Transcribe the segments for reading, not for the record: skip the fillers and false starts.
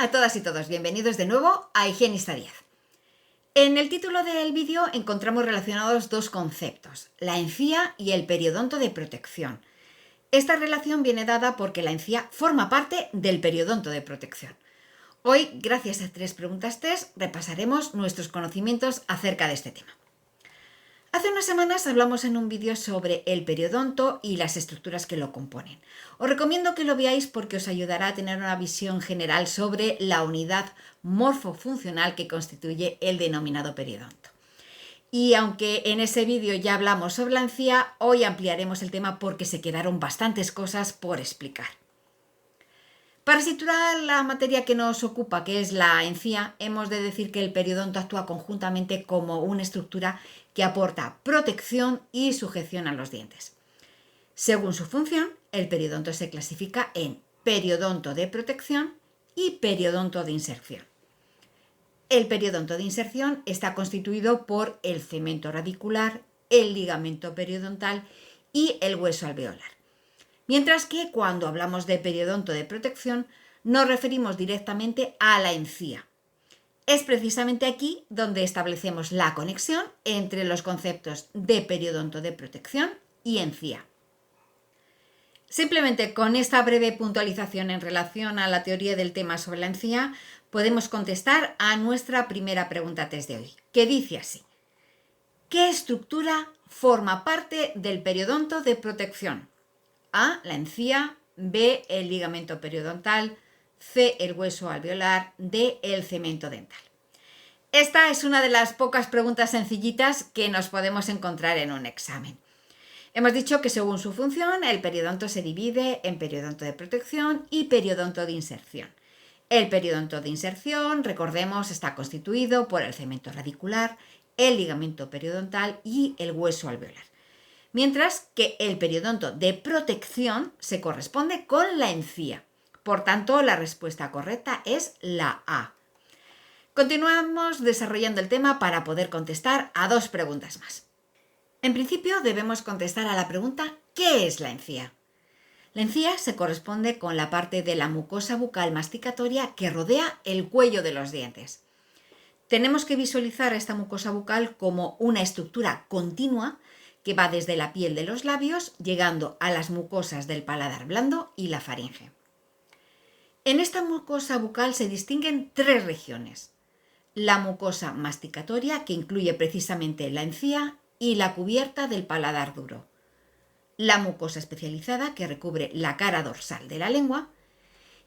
a todas y todos, bienvenidos de nuevo a Higienista 10. En el título del vídeo encontramos relacionados dos conceptos, la encía y el periodonto de protección. Esta relación viene dada porque la encía forma parte del periodonto de protección. Hoy, gracias a 3 preguntas test, repasaremos nuestros conocimientos acerca de este tema. Hace unas semanas hablamos en un vídeo sobre el periodonto y las estructuras que lo componen. Os recomiendo que lo veáis porque os ayudará a tener una visión general sobre la unidad morfofuncional que constituye el denominado periodonto. Y aunque en ese vídeo ya hablamos sobre la encía, hoy ampliaremos el tema porque se quedaron bastantes cosas por explicar. Para situar la materia que nos ocupa, que es la encía, hemos de decir que el periodonto actúa conjuntamente como una estructura que aporta protección y sujeción a los dientes. Según su función, el periodonto se clasifica en periodonto de protección y periodonto de inserción. El periodonto de inserción está constituido por el cemento radicular, el ligamento periodontal y el hueso alveolar. Mientras que cuando hablamos de periodonto de protección nos referimos directamente a la encía. Es precisamente aquí donde establecemos la conexión entre los conceptos de periodonto de protección y encía. Simplemente con esta breve puntualización en relación a la teoría del tema sobre la encía, podemos contestar a nuestra primera pregunta test de hoy, que dice así: ¿qué estructura forma parte del periodonto de protección? A, la encía, B, el ligamento periodontal, C, el hueso alveolar, D, el cemento dental. Esta es una de las pocas preguntas sencillitas que nos podemos encontrar en un examen. Hemos dicho que según su función, el periodonto se divide en periodonto de protección y periodonto de inserción. El periodonto de inserción, recordemos, está constituido por el cemento radicular, el ligamento periodontal y el hueso alveolar. Mientras que el periodonto de protección se corresponde con la encía. Por tanto, la respuesta correcta es la A. Continuamos desarrollando el tema para poder contestar a 2 preguntas más. En principio, debemos contestar a la pregunta ¿qué es la encía? La encía se corresponde con la parte de la mucosa bucal masticatoria que rodea el cuello de los dientes. Tenemos que visualizar esta mucosa bucal como una estructura continua que va desde la piel de los labios, llegando a las mucosas del paladar blando y la faringe. En esta mucosa bucal se distinguen 3 regiones: la mucosa masticatoria, que incluye precisamente la encía y la cubierta del paladar duro; la mucosa especializada, que recubre la cara dorsal de la lengua;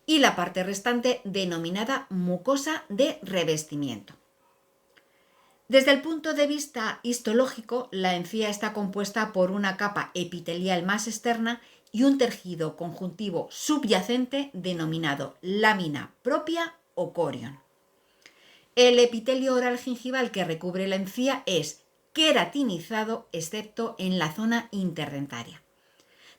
y la parte restante denominada mucosa de revestimiento. Desde el punto de vista histológico, la encía está compuesta por una capa epitelial más externa y un tejido conjuntivo subyacente denominado lámina propia o corion. El epitelio oral gingival que recubre la encía es queratinizado excepto en la zona interdentaria.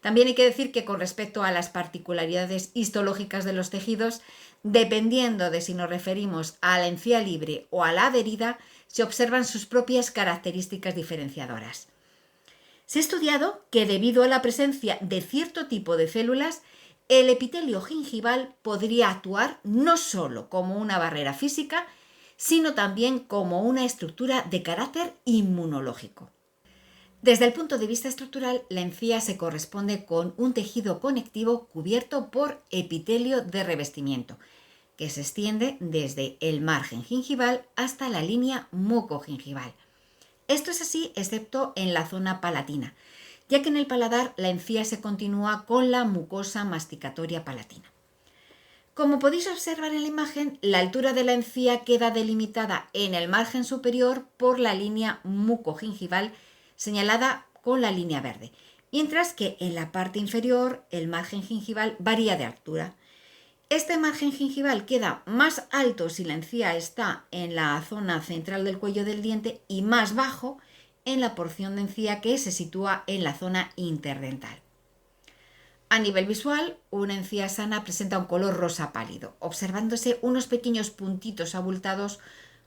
También hay que decir que con respecto a las particularidades histológicas de los tejidos, dependiendo de si nos referimos a la encía libre o a la adherida, se observan sus propias características diferenciadoras. Se ha estudiado que debido a la presencia de cierto tipo de células, el epitelio gingival podría actuar no solo como una barrera física, sino también como una estructura de carácter inmunológico. Desde el punto de vista estructural, la encía se corresponde con un tejido conectivo cubierto por epitelio de revestimiento, que se extiende desde el margen gingival hasta la línea mucogingival. Esto es así excepto en la zona palatina, ya que en el paladar la encía se continúa con la mucosa masticatoria palatina. Como podéis observar en la imagen, la altura de la encía queda delimitada en el margen superior por la línea mucogingival señalada con la línea verde, mientras que en la parte inferior el margen gingival varía de altura. Este margen gingival queda más alto si la encía está en la zona central del cuello del diente y más bajo en la porción de encía que se sitúa en la zona interdental. A nivel visual, una encía sana presenta un color rosa pálido, observándose unos pequeños puntitos abultados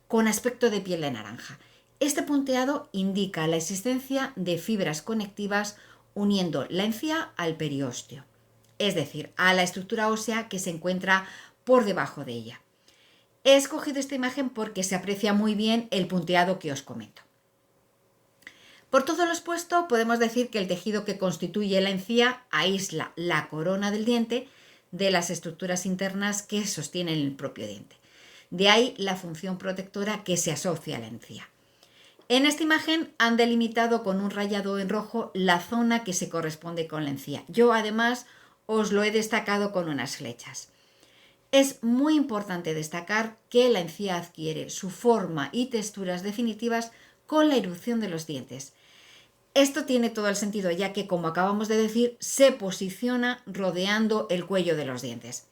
con aspecto de piel de naranja. Este punteado indica la existencia de fibras conectivas uniendo la encía al periósteo, es decir, a la estructura ósea que se encuentra por debajo de ella. He escogido esta imagen porque se aprecia muy bien el punteado que os comento. Por todo lo expuesto, podemos decir que el tejido que constituye la encía aísla la corona del diente de las estructuras internas que sostienen el propio diente. De ahí la función protectora que se asocia a la encía. En esta imagen han delimitado con un rayado en rojo la zona que se corresponde con la encía. Yo además os lo he destacado con unas flechas. Es muy importante destacar que la encía adquiere su forma y texturas definitivas con la erupción de los dientes. Esto tiene todo el sentido, ya que, como acabamos de decir, se posiciona rodeando el cuello de los dientes.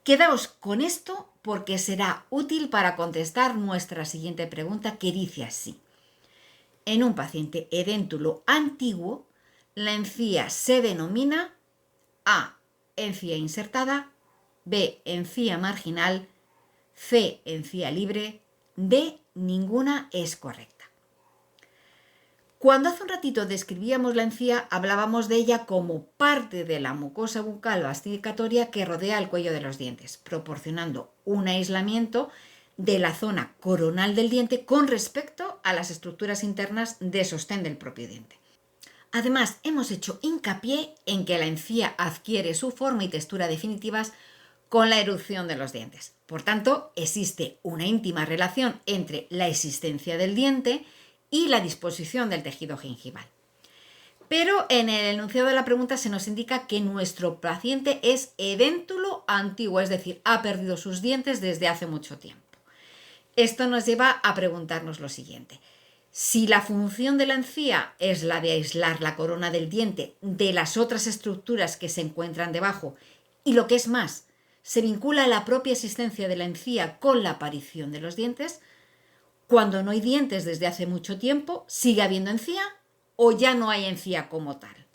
Quedaos con esto porque será útil para contestar nuestra siguiente pregunta, que dice así. En un paciente edéntulo antiguo, la encía se denomina A. Encía insertada, B. Encía marginal, C. Encía libre, D. Ninguna es correcta. Cuando hace un ratito describíamos la encía, hablábamos de ella como parte de la mucosa bucal masticatoria que rodea el cuello de los dientes, proporcionando un aislamiento de la zona coronal del diente con respecto a las estructuras internas de sostén del propio diente. Además, hemos hecho hincapié en que la encía adquiere su forma y textura definitivas con la erupción de los dientes. Por tanto, existe una íntima relación entre la existencia del diente y la disposición del tejido gingival. Pero en el enunciado de la pregunta se nos indica que nuestro paciente es edéntulo antiguo, es decir, ha perdido sus dientes desde hace mucho tiempo. Esto nos lleva a preguntarnos lo siguiente. Si la función de la encía es la de aislar la corona del diente de las otras estructuras que se encuentran debajo, y lo que es más, se vincula la propia existencia de la encía con la aparición de los dientes, cuando no hay dientes desde hace mucho tiempo, ¿sigue habiendo encía o ya no hay encía como tal?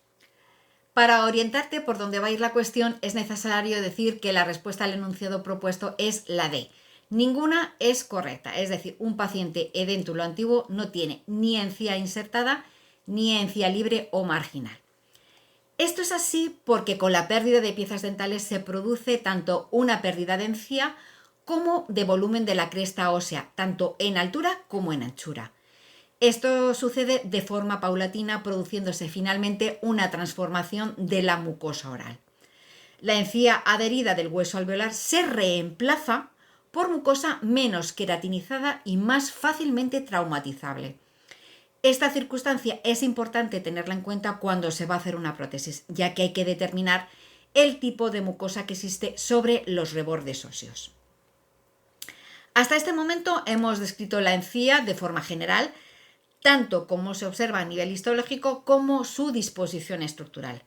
Para orientarte por dónde va a ir la cuestión, es necesario decir que la respuesta al enunciado propuesto es la D. Ninguna es correcta, es decir, un paciente edéntulo antiguo no tiene ni encía insertada ni encía libre o marginal. Esto es así porque con la pérdida de piezas dentales se produce tanto una pérdida de encía como de volumen de la cresta ósea, tanto en altura como en anchura. Esto sucede de forma paulatina, produciéndose finalmente una transformación de la mucosa oral. La encía adherida del hueso alveolar se reemplaza por mucosa menos queratinizada y más fácilmente traumatizable. Esta circunstancia es importante tenerla en cuenta cuando se va a hacer una prótesis, ya que hay que determinar el tipo de mucosa que existe sobre los rebordes óseos. Hasta este momento hemos descrito la encía de forma general, tanto como se observa a nivel histológico como su disposición estructural.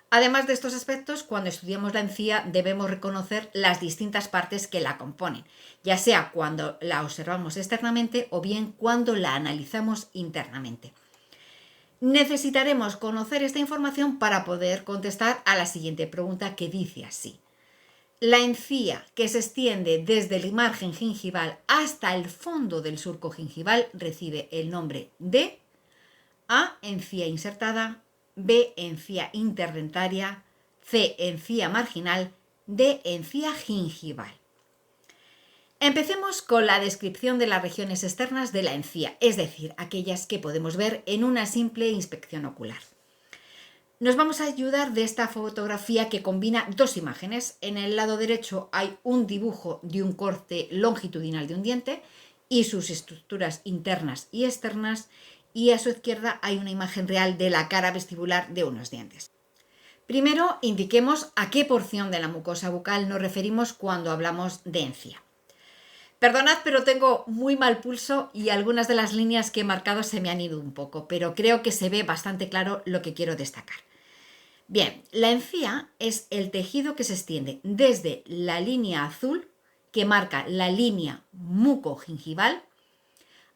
Además de estos aspectos, cuando estudiamos la encía debemos reconocer las distintas partes que la componen, ya sea cuando la observamos externamente o bien cuando la analizamos internamente. Necesitaremos conocer esta información para poder contestar a la siguiente pregunta, que dice así. La encía que se extiende desde el margen gingival hasta el fondo del surco gingival recibe el nombre de A. Encía insertada, B. Encía interdentaria, C. Encía marginal, D. Encía gingival. Empecemos con la descripción de las regiones externas de la encía, es decir, aquellas que podemos ver en una simple inspección ocular. Nos vamos a ayudar de esta fotografía que combina dos imágenes. En el lado derecho hay un dibujo de un corte longitudinal de un diente y sus estructuras internas y externas, y a su izquierda hay una imagen real de la cara vestibular de unos dientes. Primero, indiquemos a qué porción de la mucosa bucal nos referimos cuando hablamos de encía. Perdonad, pero tengo muy mal pulso y algunas de las líneas que he marcado se me han ido un poco, pero creo que se ve bastante claro lo que quiero destacar. Bien, la encía es el tejido que se extiende desde la línea azul, que marca la línea mucogingival,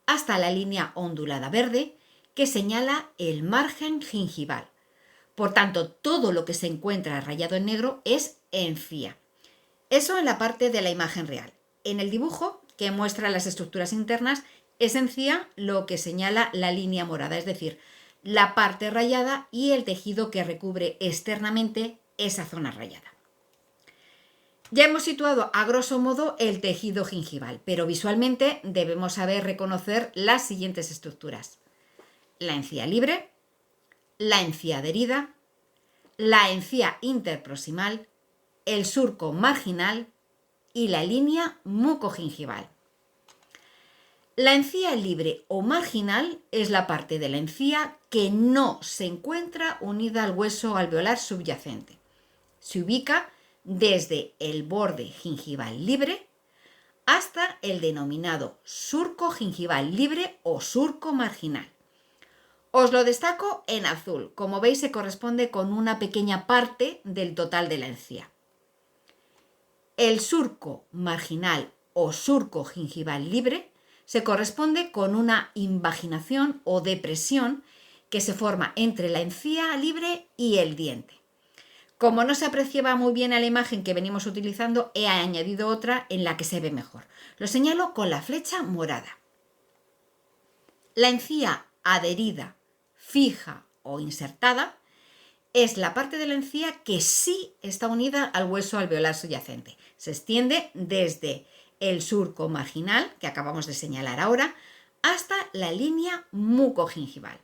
hasta la línea ondulada verde, que señala el margen gingival. Por tanto, todo lo que se encuentra rayado en negro es encía. Eso en la parte de la imagen real. En el dibujo, que muestra las estructuras internas, es encía lo que señala la línea morada, es decir, la parte rayada y el tejido que recubre externamente esa zona rayada. Ya hemos situado a grosso modo el tejido gingival, pero visualmente debemos saber reconocer las siguientes estructuras: la encía libre, la encía adherida, la encía interproximal, el surco marginal y la línea mucogingival. La encía libre o marginal es la parte de la encía que no se encuentra unida al hueso alveolar subyacente. Se ubica desde el borde gingival libre hasta el denominado surco gingival libre o surco marginal. Os lo destaco en azul. Como veis, se corresponde con una pequeña parte del total de la encía. El surco marginal o surco gingival libre se corresponde con una invaginación o depresión que se forma entre la encía libre y el diente. Como no se apreciaba muy bien en la imagen que venimos utilizando, he añadido otra en la que se ve mejor. Lo señalo con la flecha morada. La encía adherida, fija o insertada es la parte de la encía que sí está unida al hueso alveolar subyacente. Se extiende desde el surco marginal, que acabamos de señalar ahora, hasta la línea mucogingival.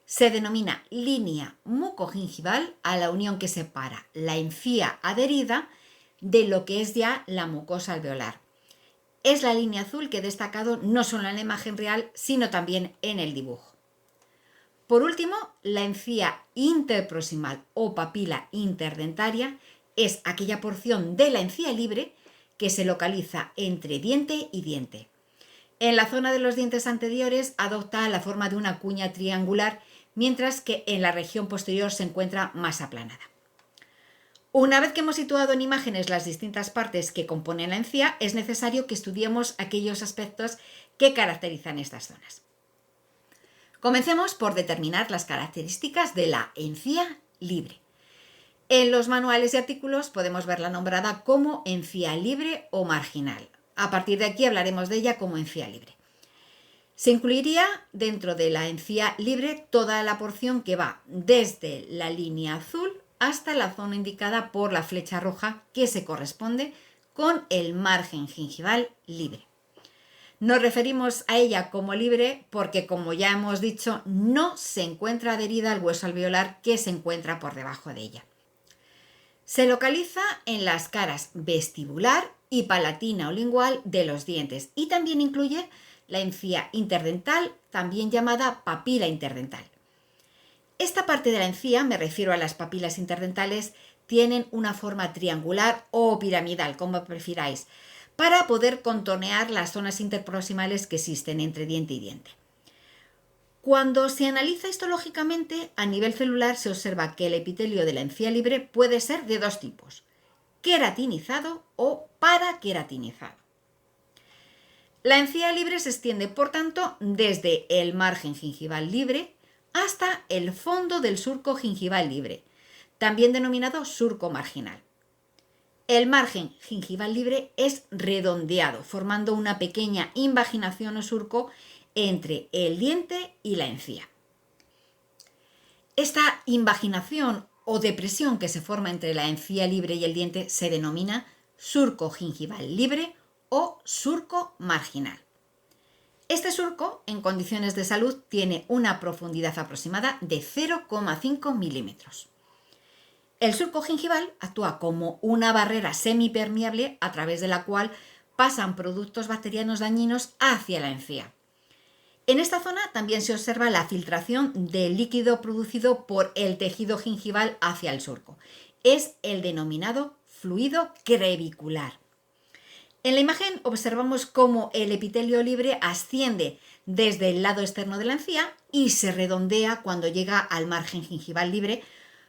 Se denomina línea mucogingival a la unión que separa la encía adherida de lo que es ya la mucosa alveolar. Es la línea azul que he destacado no solo en la imagen real, sino también en el dibujo. Por último, la encía interproximal o papila interdentaria es aquella porción de la encía libre que se localiza entre diente y diente. En la zona de los dientes anteriores adopta la forma de una cuña triangular, mientras que en la región posterior se encuentra más aplanada. Una vez que hemos situado en imágenes las distintas partes que componen la encía, es necesario que estudiemos aquellos aspectos que caracterizan estas zonas. Comencemos por determinar las características de la encía libre. En los manuales y artículos podemos verla nombrada como encía libre o marginal. A partir de aquí hablaremos de ella como encía libre. Se incluiría dentro de la encía libre toda la porción que va desde la línea azul hasta la zona indicada por la flecha roja, que se corresponde con el margen gingival libre. Nos referimos a ella como libre porque, como ya hemos dicho, no se encuentra adherida al hueso alveolar que se encuentra por debajo de ella. Se localiza en las caras vestibular y palatina o lingual de los dientes y también incluye la encía interdental, también llamada papila interdental. Esta parte de la encía, me refiero a las papilas interdentales, tienen una forma triangular o piramidal, como prefiráis, para poder contornear las zonas interproximales que existen entre diente y diente. Cuando se analiza histológicamente, a nivel celular se observa que el epitelio de la encía libre puede ser de dos tipos: queratinizado o paraqueratinizado. La encía libre se extiende, por tanto, desde el margen gingival libre hasta el fondo del surco gingival libre, también denominado surco marginal. El margen gingival libre es redondeado, formando una pequeña invaginación o surco entre el diente y la encía. Esta invaginación o depresión que se forma entre la encía libre y el diente se denomina surco gingival libre o surco marginal. Este surco, en condiciones de salud, tiene una profundidad aproximada de 0,5 milímetros. El surco gingival actúa como una barrera semipermeable a través de la cual pasan productos bacterianos dañinos hacia la encía. En esta zona también se observa la filtración del líquido producido por el tejido gingival hacia el surco. Es el denominado fluido crevicular. En la imagen observamos cómo el epitelio libre asciende desde el lado externo de la encía y se redondea cuando llega al margen gingival libre,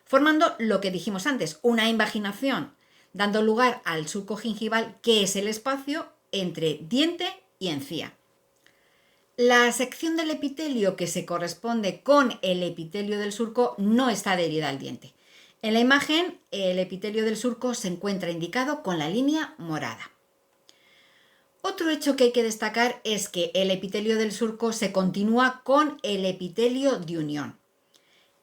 formando lo que dijimos antes, una invaginación, dando lugar al surco gingival, que es el espacio entre diente y encía. La sección del epitelio que se corresponde con el epitelio del surco no está adherida al diente. En la imagen, el epitelio del surco se encuentra indicado con la línea morada. Otro hecho que hay que destacar es que el epitelio del surco se continúa con el epitelio de unión.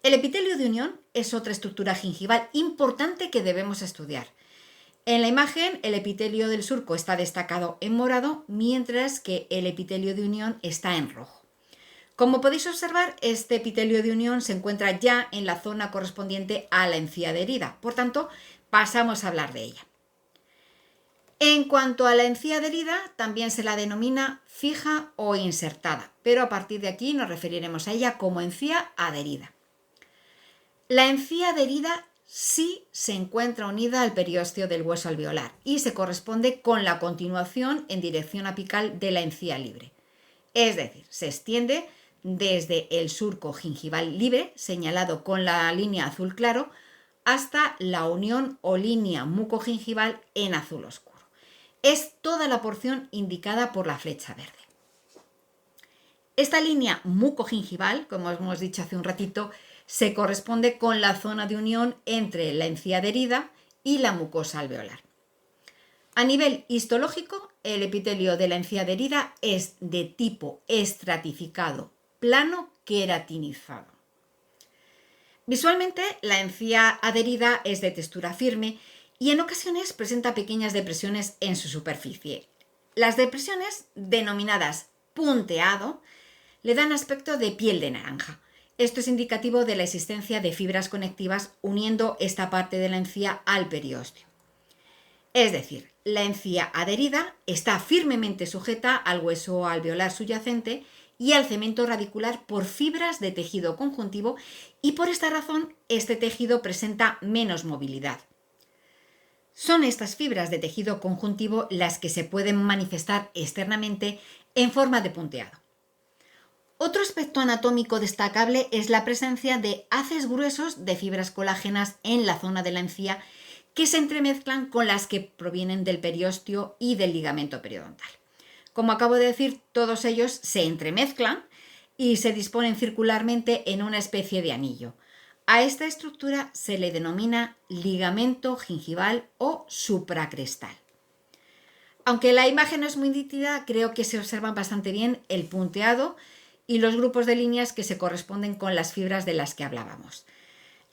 El epitelio de unión es otra estructura gingival importante que debemos estudiar. En la imagen, el epitelio del surco está destacado en morado, mientras que el epitelio de unión está en rojo. Como podéis observar, este epitelio de unión se encuentra ya en la zona correspondiente a la encía adherida, por tanto, pasamos a hablar de ella. En cuanto a la encía adherida, también se la denomina fija o insertada, pero a partir de aquí nos referiremos a ella como encía adherida. La encía adherida sí se encuentra unida al periósteo del hueso alveolar y se corresponde con la continuación en dirección apical de la encía libre. Es decir, se extiende desde el surco gingival libre, señalado con la línea azul claro, hasta la unión o línea mucogingival en azul oscuro. Es toda la porción indicada por la flecha verde. Esta línea mucogingival, como hemos dicho hace un ratito, se corresponde con la zona de unión entre la encía adherida y la mucosa alveolar. A nivel histológico, el epitelio de la encía adherida es de tipo estratificado, plano queratinizado. Visualmente, la encía adherida es de textura firme y en ocasiones presenta pequeñas depresiones en su superficie. Las depresiones, denominadas punteado, le dan aspecto de piel de naranja. Esto es indicativo de la existencia de fibras conectivas uniendo esta parte de la encía al periósteo. Es decir, la encía adherida está firmemente sujeta al hueso alveolar subyacente y al cemento radicular por fibras de tejido conjuntivo y por esta razón este tejido presenta menos movilidad. Son estas fibras de tejido conjuntivo las que se pueden manifestar externamente en forma de punteado. Otro aspecto anatómico destacable es la presencia de haces gruesos de fibras colágenas en la zona de la encía que se entremezclan con las que provienen del periósteo y del ligamento periodontal. Como acabo de decir, todos ellos se entremezclan y se disponen circularmente en una especie de anillo. A esta estructura se le denomina ligamento gingival o supracrestal. Aunque la imagen no es muy nítida, creo que se observan bastante bien el punteado y los grupos de líneas que se corresponden con las fibras de las que hablábamos.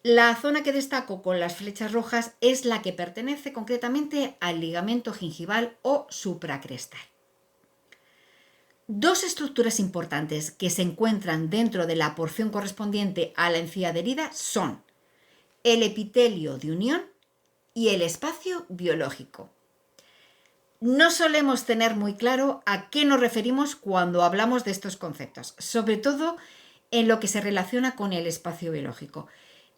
La zona que destaco con las flechas rojas es la que pertenece concretamente al ligamento gingival o supracrestal. Dos estructuras importantes que se encuentran dentro de la porción correspondiente a la encía adherida son el epitelio de unión y el espacio biológico. No solemos tener muy claro a qué nos referimos cuando hablamos de estos conceptos, sobre todo en lo que se relaciona con el espacio biológico.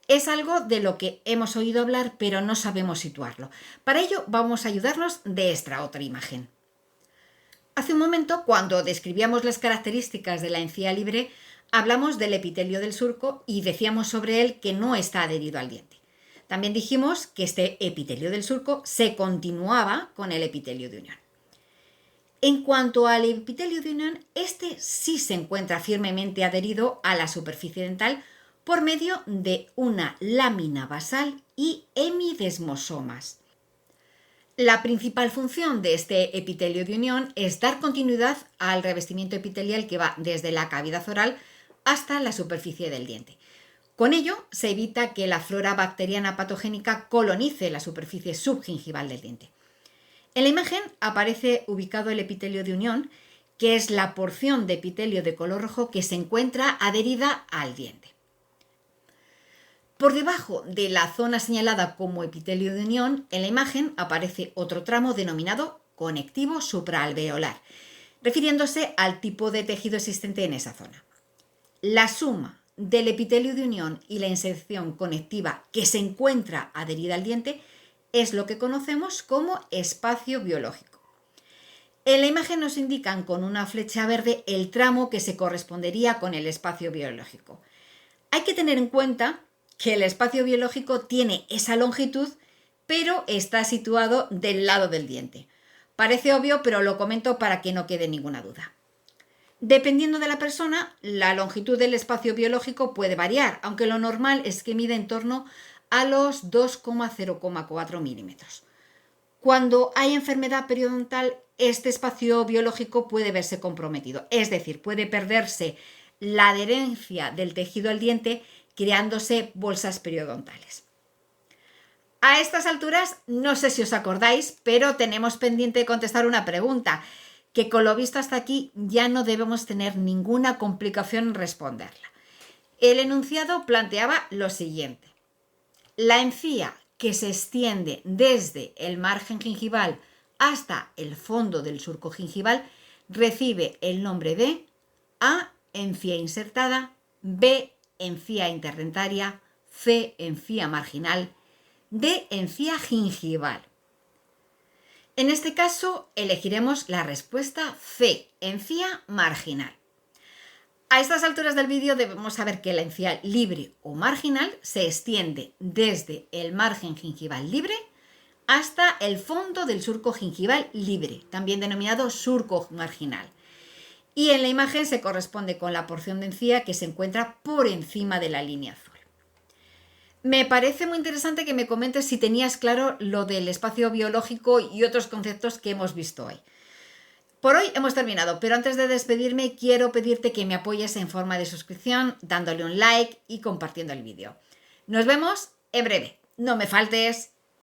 Es algo de lo que hemos oído hablar, pero no sabemos situarlo. Para ello vamos a ayudarnos de esta otra imagen. Hace un momento, cuando describíamos las características de la encía libre, hablamos del epitelio del surco y decíamos sobre él que no está adherido al diente. También dijimos que este epitelio del surco se continuaba con el epitelio de unión. En cuanto al epitelio de unión, este sí se encuentra firmemente adherido a la superficie dental por medio de una lámina basal y hemidesmosomas. La principal función de este epitelio de unión es dar continuidad al revestimiento epitelial que va desde la cavidad oral hasta la superficie del diente. Con ello se evita que la flora bacteriana patogénica colonice la superficie subgingival del diente. En la imagen aparece ubicado el epitelio de unión, que es la porción de epitelio de color rojo que se encuentra adherida al diente. Por debajo de la zona señalada como epitelio de unión, en la imagen aparece otro tramo denominado conectivo supraalveolar, refiriéndose al tipo de tejido existente en esa zona. La suma del epitelio de unión y la inserción conectiva que se encuentra adherida al diente es lo que conocemos como espacio biológico. En la imagen nos indican con una flecha verde el tramo que se correspondería con el espacio biológico. Hay que tener en cuenta que el espacio biológico tiene esa longitud, pero está situado del lado del diente. Parece obvio, pero lo comento para que no quede ninguna duda. Dependiendo de la persona, la longitud del espacio biológico puede variar, aunque lo normal es que mida en torno a los 2,0,4 milímetros. Cuando hay enfermedad periodontal, este espacio biológico puede verse comprometido, es decir, puede perderse la adherencia del tejido al diente creándose bolsas periodontales. A estas alturas, no sé si os acordáis, pero tenemos pendiente de contestar una pregunta, que con lo visto hasta aquí ya no debemos tener ninguna complicación en responderla. El enunciado planteaba lo siguiente. La encía que se extiende desde el margen gingival hasta el fondo del surco gingival recibe el nombre de A. Encía insertada, B. Encía interdentaria, C. Encía marginal, D. Encía gingival. En este caso, elegiremos la respuesta C. Encía marginal. A estas alturas del vídeo debemos saber que la encía libre o marginal se extiende desde el margen gingival libre hasta el fondo del surco gingival libre, también denominado surco marginal. Y en la imagen se corresponde con la porción de encía que se encuentra por encima de la línea azul. Me parece muy interesante que me comentes si tenías claro lo del espacio biológico y otros conceptos que hemos visto hoy. Por hoy hemos terminado, pero antes de despedirme quiero pedirte que me apoyes en forma de suscripción, dándole un like y compartiendo el vídeo. Nos vemos en breve. No me faltes.